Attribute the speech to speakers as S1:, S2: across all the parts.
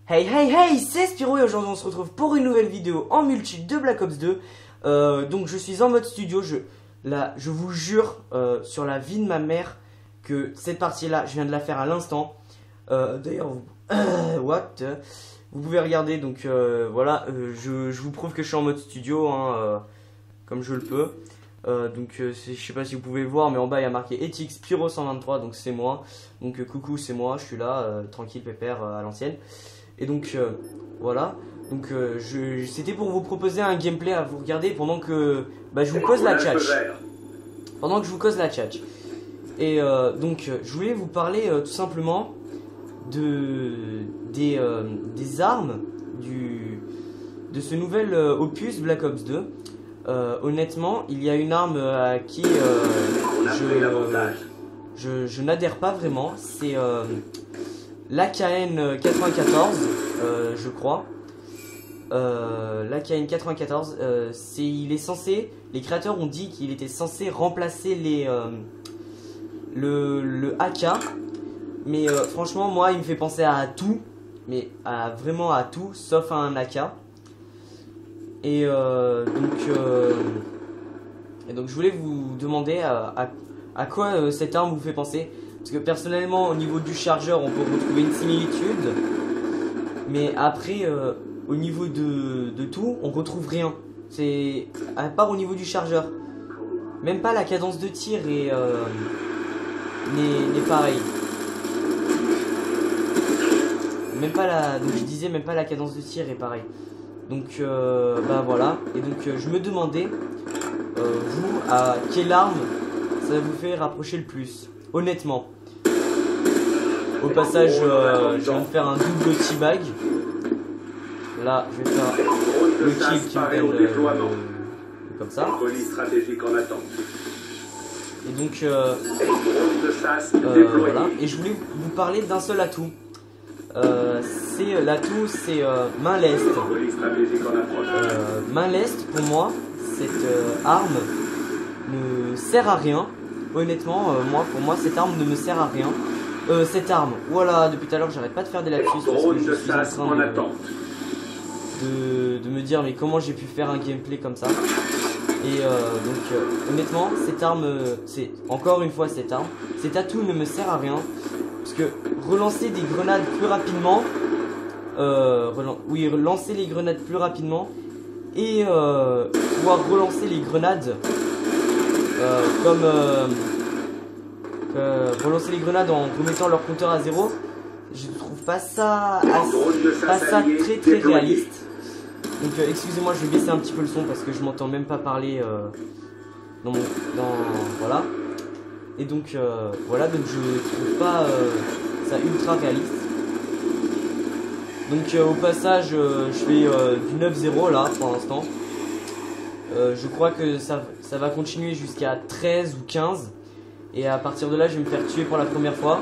S1: Hey hey hey, c'est Spiro et aujourd'hui on se retrouve pour une nouvelle vidéo en multi de Black Ops 2. Donc je suis en mode studio, je vous jure sur la vie de ma mère que cette partie là je viens de la faire à l'instant. D'ailleurs vous pouvez regarder, donc voilà, je vous prouve que je suis en mode studio hein, comme je le peux. Je sais pas si vous pouvez le voir, mais en bas il y a marqué Ethics Spiro 123, donc c'est moi. Donc coucou, c'est moi, je suis là, tranquille pépère à l'ancienne. Et donc voilà, donc c'était pour vous proposer un gameplay à vous regarder pendant que je vous cause la tchatch. Pendant que je vous cause la tchatch. Et je voulais vous parler tout simplement des armes de ce nouvel opus Black Ops 2. Honnêtement, il y a une arme à qui je n'adhère pas vraiment. C'est l'AKN 94, je crois. L'AKN 94, il est censé. Les créateurs ont dit qu'il était censé remplacer le AK. Mais franchement, moi, il me fait penser à tout. Mais vraiment à tout, sauf à un AK. Et donc je voulais vous demander à quoi cette arme vous fait penser. Parce que personnellement au niveau du chargeur on peut retrouver une similitude. Mais après au niveau de tout on retrouve rien. C'est à part au niveau du chargeur. Même pas la cadence de tir n'est pareille. Même pas la cadence de tir est pareille. Donc voilà. Et donc je me demandais vous à quelle arme ça vous fait rapprocher le plus. Honnêtement. Au passage, je viens de faire un double teabag. Là, je vais faire le kill qui me donne comme ça. Et donc, voilà. Et je voulais vous parler d'un seul atout. L'atout, c'est main leste. Main leste, pour moi, cette arme ne sert à rien. Honnêtement, pour moi, cette arme ne me sert à rien. Cette arme, voilà, depuis tout à l'heure, j'arrête pas de faire des lapsus parce que je suis en train de me dire, mais comment j'ai pu faire un gameplay comme ça. Et honnêtement, cette arme, c'est encore une fois cette arme. Cet atout ne me sert à rien parce que relancer des grenades plus rapidement, relancer les grenades plus rapidement et pouvoir relancer les grenades. Relancer les grenades en remettant leur compteur à 0, je ne trouve pas ça très réaliste. Donc excusez-moi, je vais baisser un petit peu le son parce que je m'entends même pas parler voilà. Et donc voilà, donc je trouve pas ça ultra réaliste. Donc au passage je fais du 9-0 là pour l'instant. Je crois que ça va continuer jusqu'à 13 ou 15. Et à partir de là, je vais me faire tuer pour la première fois.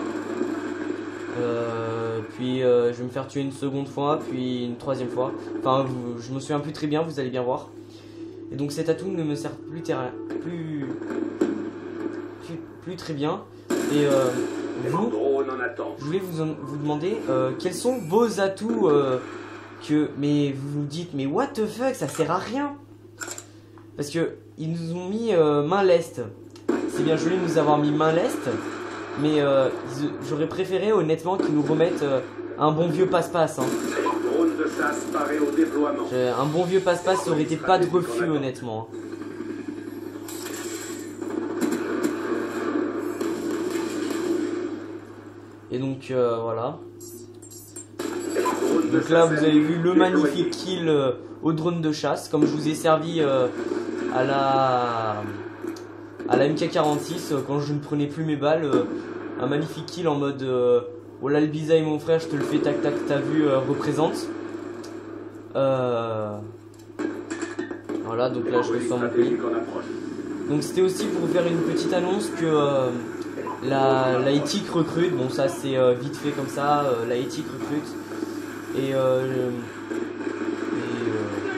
S1: Puis je vais me faire tuer une seconde fois, puis une troisième fois. Enfin, je me souviens plus très bien, vous allez bien voir. Et donc cet atout ne me sert plus très bien. Et je voulais vous demander quels sont vos atouts mais vous vous dites, mais what the fuck, ça sert à rien. Parce que ils nous ont mis main leste. C'est bien joli de nous avoir mis main leste, mais j'aurais préféré honnêtement qu'ils nous remettent un bon vieux passe-passe. Hein. Un bon vieux passe-passe, ça aurait été pas de refus honnêtement. Et donc voilà. Donc là vous avez vu le magnifique kill au drone de chasse, comme je vous ai servi à la MK46 quand je ne prenais plus mes balles. Un magnifique kill en mode oh là le bisaï mon frère, je te le fais, tac tac, t'as vu, représente. Voilà, donc là je ressors mon pays. Donc c'était aussi pour vous faire une petite annonce que la éthique recrute. Bon ça c'est vite fait comme ça, la éthique recrute. Et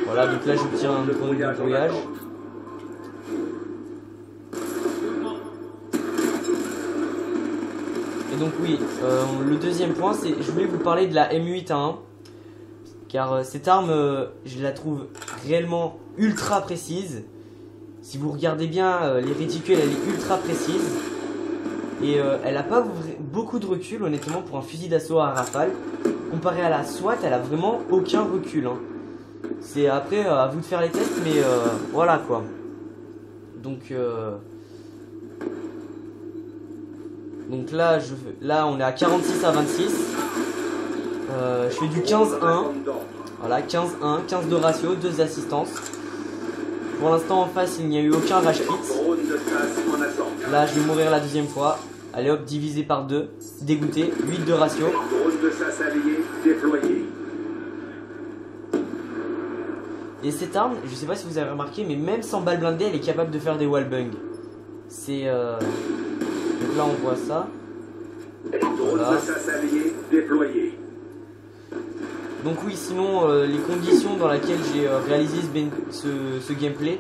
S1: voilà, donc là j'obtiens un drone de voyage. Et donc oui, le deuxième point, c'est je voulais vous parler de la M8A1. Car cette arme, je la trouve réellement ultra précise. Si vous regardez bien les réticules, elle est ultra précise. Et elle n'a pas beaucoup de recul, honnêtement, pour un fusil d'assaut à rafale. Comparé à la SWAT, elle a vraiment aucun recul. Hein. C'est après à vous de faire les tests, mais voilà quoi. Donc là, on est à 46 à 26. Je fais du 15-1. Voilà, 15-1, 15 de ratio, 2 assistances. Pour l'instant, en face, il n'y a eu aucun rage quit. Là, je vais mourir la deuxième fois. Allez hop, divisé par 2. Dégoûté, 8 de ratio. Et cette arme, je sais pas si vous avez remarqué, mais même sans balle blindée, elle est capable de faire des wallbang. C'est donc là, on voit ça. Voilà. Donc oui, sinon, les conditions dans lesquelles j'ai réalisé ce gameplay,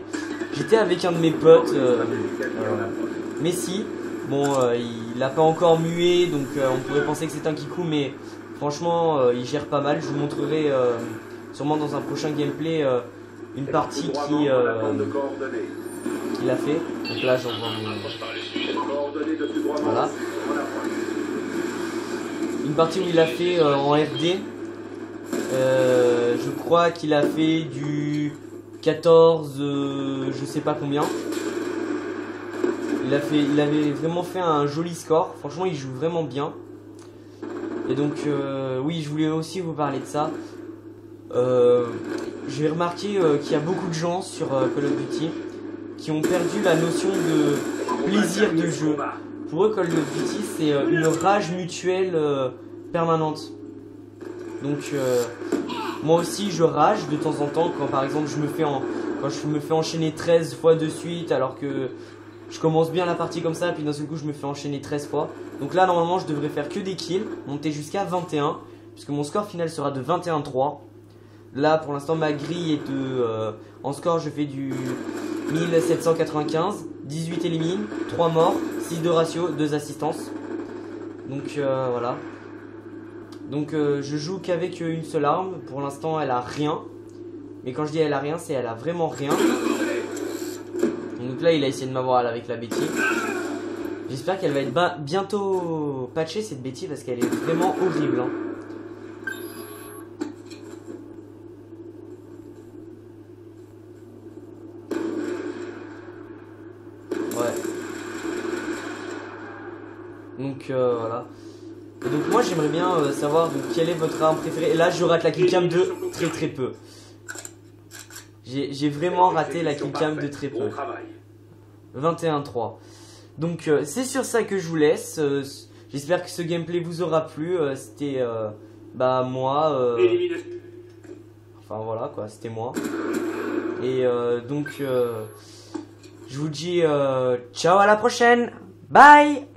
S1: j'étais avec un de mes potes, Messi. Bon, il n'a pas encore mué, donc on pourrait penser que c'est un kikou, mais franchement, il gère pas mal. Je vous montrerai sûrement dans un prochain gameplay une partie qu'il a fait. Donc là, j'envoie voilà. Une partie où il a fait en RD. Je crois qu'il a fait du 14, je sais pas combien. Il avait vraiment fait un joli score. Franchement, il joue vraiment bien. Et donc, oui, je voulais aussi vous parler de ça. J'ai remarqué qu'il y a beaucoup de gens sur Call of Duty qui ont perdu la notion de plaisir de jeu. Pour eux, Call of Duty, c'est une rage mutuelle permanente. Donc, moi aussi, je rage de temps en temps quand, par exemple, quand je me fais enchaîner 13 fois de suite alors que je commence bien la partie comme ça, puis d'un seul coup, je me fais enchaîner 13 fois. Donc là, normalement, je devrais faire que des kills, monter jusqu'à 21, puisque mon score final sera de 21-3. Là, pour l'instant, ma grille est de... en score, je fais du 1795, 18 élimines, 3 morts, 6 de ratio, 2 assistances. Donc voilà. Donc je joue qu'avec une seule arme. Pour l'instant, elle a rien. Mais quand je dis elle a rien, c'est elle a vraiment rien. Donc là, il a essayé de m'avoir avec la Betty. J'espère qu'elle va être bientôt patchée, cette Betty, parce qu'elle est vraiment horrible. Hein. Ouais. Donc voilà. Et donc moi j'aimerais bien savoir donc, quelle est votre arme préférée. Et là je rate la killcam de très peu. J'ai vraiment raté la killcam de très peu. 21-3. Donc c'est sur ça que je vous laisse. J'espère que ce gameplay vous aura plu. C'était moi. Enfin voilà quoi, c'était moi. Et donc je vous dis ciao, à la prochaine. Bye.